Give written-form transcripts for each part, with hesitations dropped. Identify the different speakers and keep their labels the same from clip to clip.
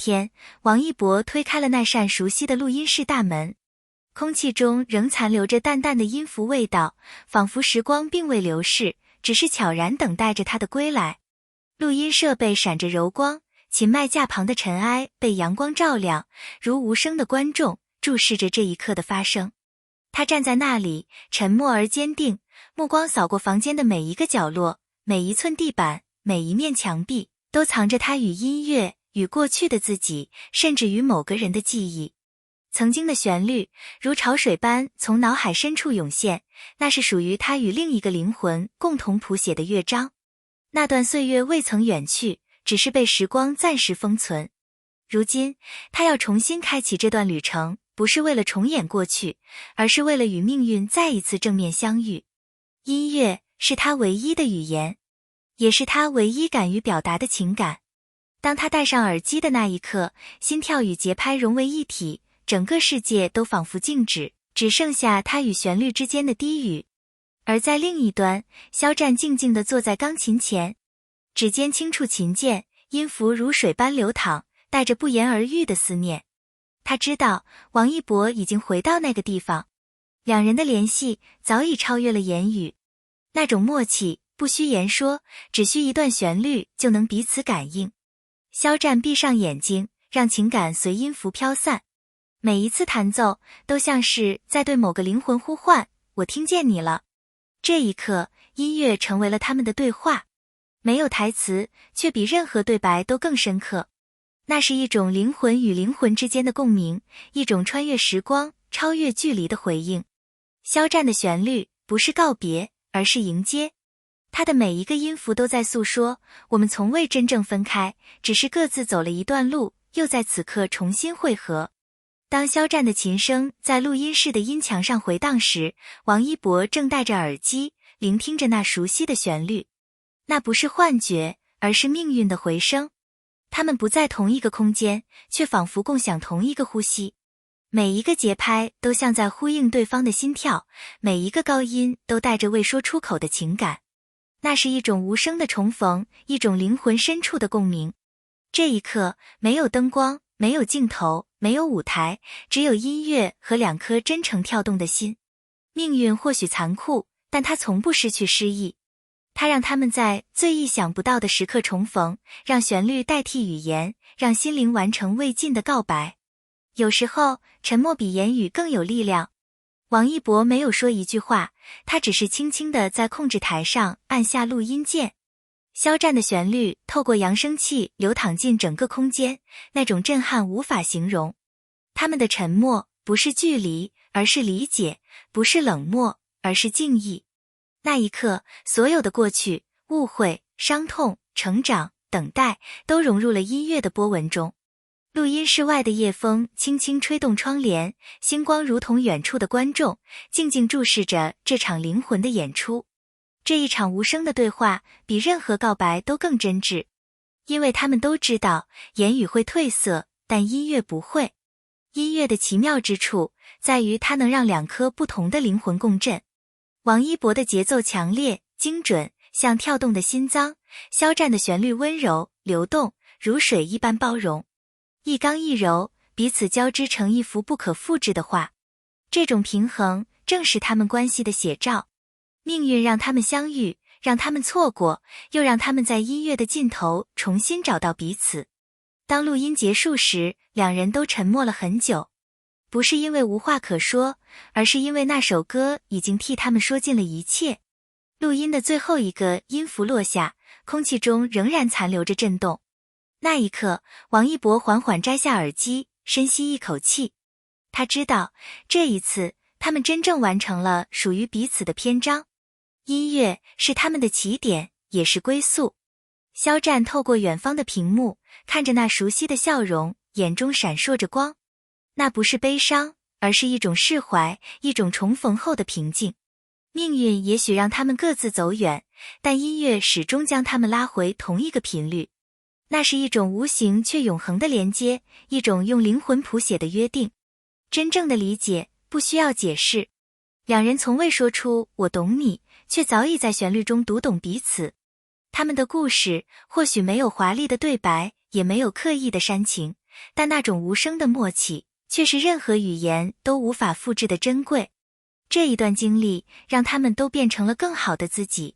Speaker 1: 天，王一博推开了那扇熟悉的录音室大门，空气中仍残留着淡淡的音符味道，仿佛时光并未流逝，只是悄然等待着他的归来。录音设备闪着柔光，琴麦架旁的尘埃被阳光照亮，如无声的观众注视着这一刻的发生。他站在那里，沉默而坚定，目光扫过房间的每一个角落，每一寸地板，每一面墙壁，都藏着他与音乐、与过去的自己，甚至与某个人的记忆。曾经的旋律如潮水般从脑海深处涌现，那是属于他与另一个灵魂共同谱写的乐章。那段岁月未曾远去，只是被时光暂时封存。如今，他要重新开启这段旅程，不是为了重演过去，而是为了与命运再一次正面相遇。音乐是他唯一的语言，也是他唯一敢于表达的情感。当他戴上耳机的那一刻，心跳与节拍融为一体，整个世界都仿佛静止，只剩下他与旋律之间的低语。而在另一端，肖战静静地坐在钢琴前，指尖轻触琴键，音符如水般流淌，带着不言而喻的思念。他知道王一博已经回到那个地方，两人的联系早已超越了言语，那种默契不需言说，只需一段旋律就能彼此感应。肖战闭上眼睛，让情感随音符飘散，每一次弹奏都像是在对某个灵魂呼唤，我听见你了。这一刻，音乐成为了他们的对话，没有台词，却比任何对白都更深刻。那是一种灵魂与灵魂之间的共鸣，一种穿越时光、超越距离的回应。肖战的旋律不是告别，而是迎接。他的每一个音符都在诉说，我们从未真正分开，只是各自走了一段路，又在此刻重新汇合。当肖战的琴声在录音室的音墙上回荡时，王一博正戴着耳机，聆听着那熟悉的旋律。那不是幻觉，而是命运的回声。他们不在同一个空间，却仿佛共享同一个呼吸。每一个节拍都像在呼应对方的心跳，每一个高音都带着未说出口的情感。那是一种无声的重逢，一种灵魂深处的共鸣。这一刻，没有灯光，没有镜头，没有舞台，只有音乐和两颗真诚跳动的心。命运或许残酷，但它从不失去诗意。它让他们在最意想不到的时刻重逢，让旋律代替语言，让心灵完成未尽的告白。有时候，沉默比言语更有力量。王一博没有说一句话，他只是轻轻地在控制台上按下录音键。肖战的旋律透过扬声器流淌进整个空间，那种震撼无法形容。他们的沉默不是距离，而是理解；不是冷漠，而是敬意。那一刻，所有的过去、误会、伤痛、成长、等待，都融入了音乐的波纹中。录音室外的夜风轻轻吹动窗帘，星光如同远处的观众，静静注视着这场灵魂的演出。这一场无声的对话，比任何告白都更真挚，因为他们都知道，言语会褪色，但音乐不会。音乐的奇妙之处，在于它能让两颗不同的灵魂共振。王一博的节奏强烈、精准，像跳动的心脏；肖战的旋律温柔、流动，如水一般包容。一刚一柔，彼此交织成一幅不可复制的画。这种平衡正是他们关系的写照。命运让他们相遇，让他们错过，又让他们在音乐的尽头重新找到彼此。当录音结束时，两人都沉默了很久。不是因为无话可说，而是因为那首歌已经替他们说尽了一切。录音的最后一个音符落下，空气中仍然残留着震动。那一刻，王一博缓缓摘下耳机，深吸一口气。他知道，这一次，他们真正完成了属于彼此的篇章。音乐是他们的起点，也是归宿。肖战透过远方的屏幕，看着那熟悉的笑容，眼中闪烁着光。那不是悲伤，而是一种释怀，一种重逢后的平静。命运也许让他们各自走远，但音乐始终将他们拉回同一个频率。那是一种无形却永恒的连接，一种用灵魂谱写的约定。真正的理解不需要解释，两人从未说出我懂你，却早已在旋律中读懂彼此。他们的故事或许没有华丽的对白，也没有刻意的煽情，但那种无声的默契，却是任何语言都无法复制的珍贵。这一段经历让他们都变成了更好的自己，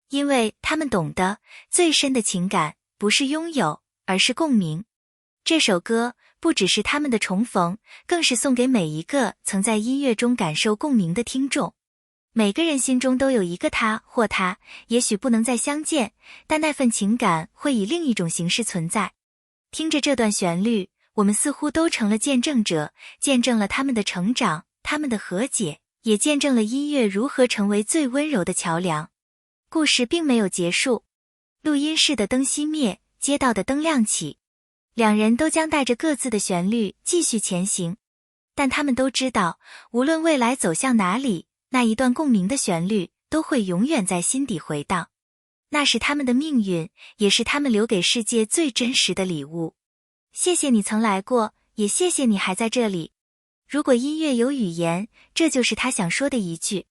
Speaker 1: 因为他们懂得最深的情感不是拥有，而是共鸣。这首歌不只是他们的重逢，更是送给每一个曾在音乐中感受共鸣的听众。每个人心中都有一个他或她，也许不能再相见，但那份情感会以另一种形式存在。听着这段旋律，我们似乎都成了见证者，见证了他们的成长，他们的和解，也见证了音乐如何成为最温柔的桥梁。故事并没有结束，录音室的灯熄灭，街道的灯亮起，两人都将带着各自的旋律继续前行。但他们都知道，无论未来走向哪里，那一段共鸣的旋律都会永远在心底回荡。那是他们的命运，也是他们留给世界最真实的礼物。谢谢你曾来过，也谢谢你还在这里。如果音乐有语言，这就是他想说的一句。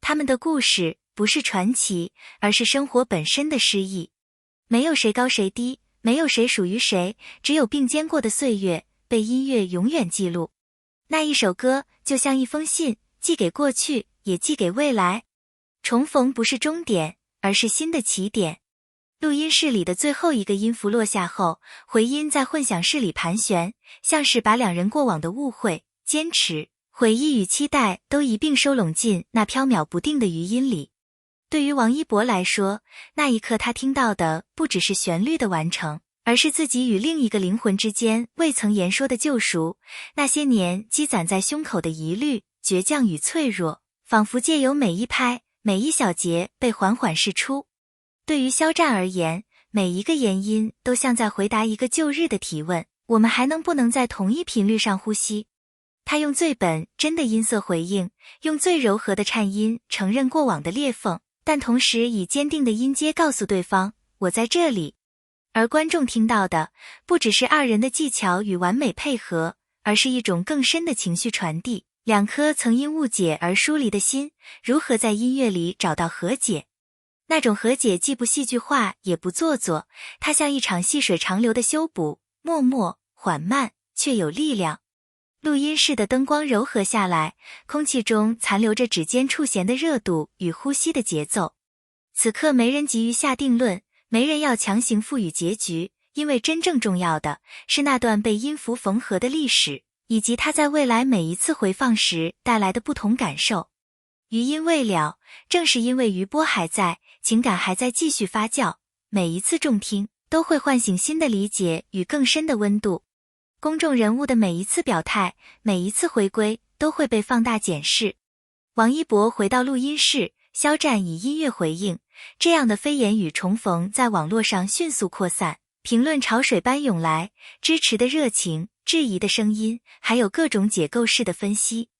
Speaker 1: 他们的故事不是传奇，而是生活本身的诗意。没有谁高谁低，没有谁属于谁，只有并肩过的岁月，被音乐永远记录。那一首歌就像一封信，寄给过去，也寄给未来。重逢不是终点，而是新的起点。录音室里的最后一个音符落下后，回音在混响室里盘旋，像是把两人过往的误会、坚持、回忆与期待都一并收拢进那飘渺不定的余音里。对于王一博来说，那一刻他听到的不只是旋律的完成，而是自己与另一个灵魂之间未曾言说的救赎。那些年积攒在胸口的疑虑、倔强与脆弱，仿佛借由每一拍、每一小节被缓缓释出。对于肖战而言，每一个言音都像在回答一个旧日的提问：我们还能不能在同一频率上呼吸？他用最本真的音色回应，用最柔和的颤音承认过往的裂缝，但同时以坚定的音阶告诉对方：我在这里。而观众听到的，不只是二人的技巧与完美配合，而是一种更深的情绪传递。两颗曾因误解而疏离的心，如何在音乐里找到和解？那种和解既不戏剧化，也不做作，它像一场细水长流的修补，默默、缓慢，却有力量。录音室的灯光柔和下来，空气中残留着指尖触弦的热度与呼吸的节奏。此刻没人急于下定论，没人要强行赋予结局，因为真正重要的是那段被音符缝合的历史，以及它在未来每一次回放时带来的不同感受。余音未了，正是因为余波还在，情感还在继续发酵，每一次重听都会唤醒新的理解与更深的温度。公众人物的每一次表态，每一次回归，都会被放大检视。王一博回到录音室，肖战以音乐回应，这样的非言语重逢在网络上迅速扩散，评论潮水般涌来，支持的热情，质疑的声音，还有各种解构式的分析。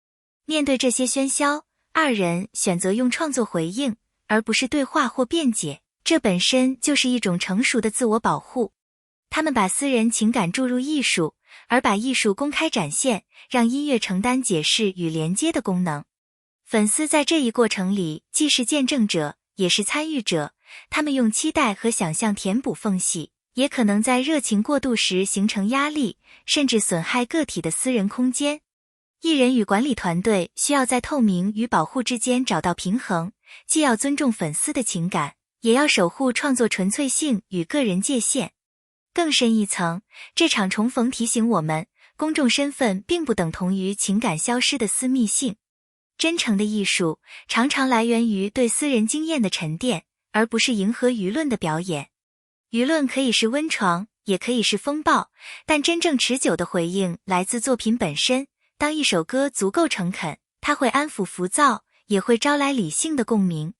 Speaker 1: 面对这些喧嚣，二人选择用创作回应，而不是对话或辩解，这本身就是一种成熟的自我保护。他们把私人情感注入艺术，而把艺术公开展现，让音乐承担解释与连接的功能。粉丝在这一过程里既是见证者，也是参与者，他们用期待和想象填补缝隙，也可能在热情过度时形成压力，甚至损害个体的私人空间。艺人与管理团队需要在透明与保护之间找到平衡，既要尊重粉丝的情感，也要守护创作纯粹性与个人界限。更深一层，这场重逢提醒我们，公众身份并不等同于情感消失的私密性。真诚的艺术常常来源于对私人经验的沉淀，而不是迎合舆论的表演。舆论可以是温床，也可以是风暴，但真正持久的回应来自作品本身。当一首歌足够诚恳，它会安抚浮躁，也会招来理性的共鸣。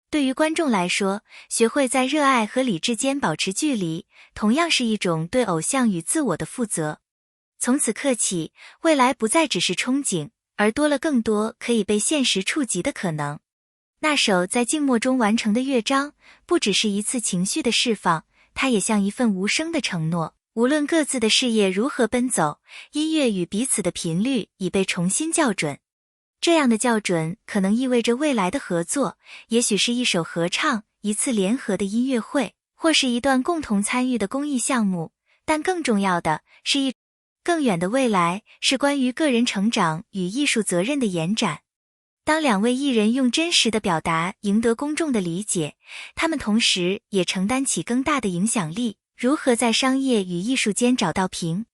Speaker 1: 对于观众来说，学会在热爱和理智间保持距离，同样是一种对偶像与自我的负责。从此刻起，未来不再只是憧憬，而多了更多可以被现实触及的可能。那首在静默中完成的乐章，不只是一次情绪的释放，它也像一份无声的承诺。无论各自的事业如何奔走，音乐与彼此的频率已被重新校准。这样的校准可能意味着未来的合作，也许是一首合唱，一次联合的音乐会，或是一段共同参与的公益项目，但更重要的是更远的未来是关于个人成长与艺术责任的延展。当两位艺人用真实的表达赢得公众的理解，他们同时也承担起更大的影响力。如何在商业与艺术间找到平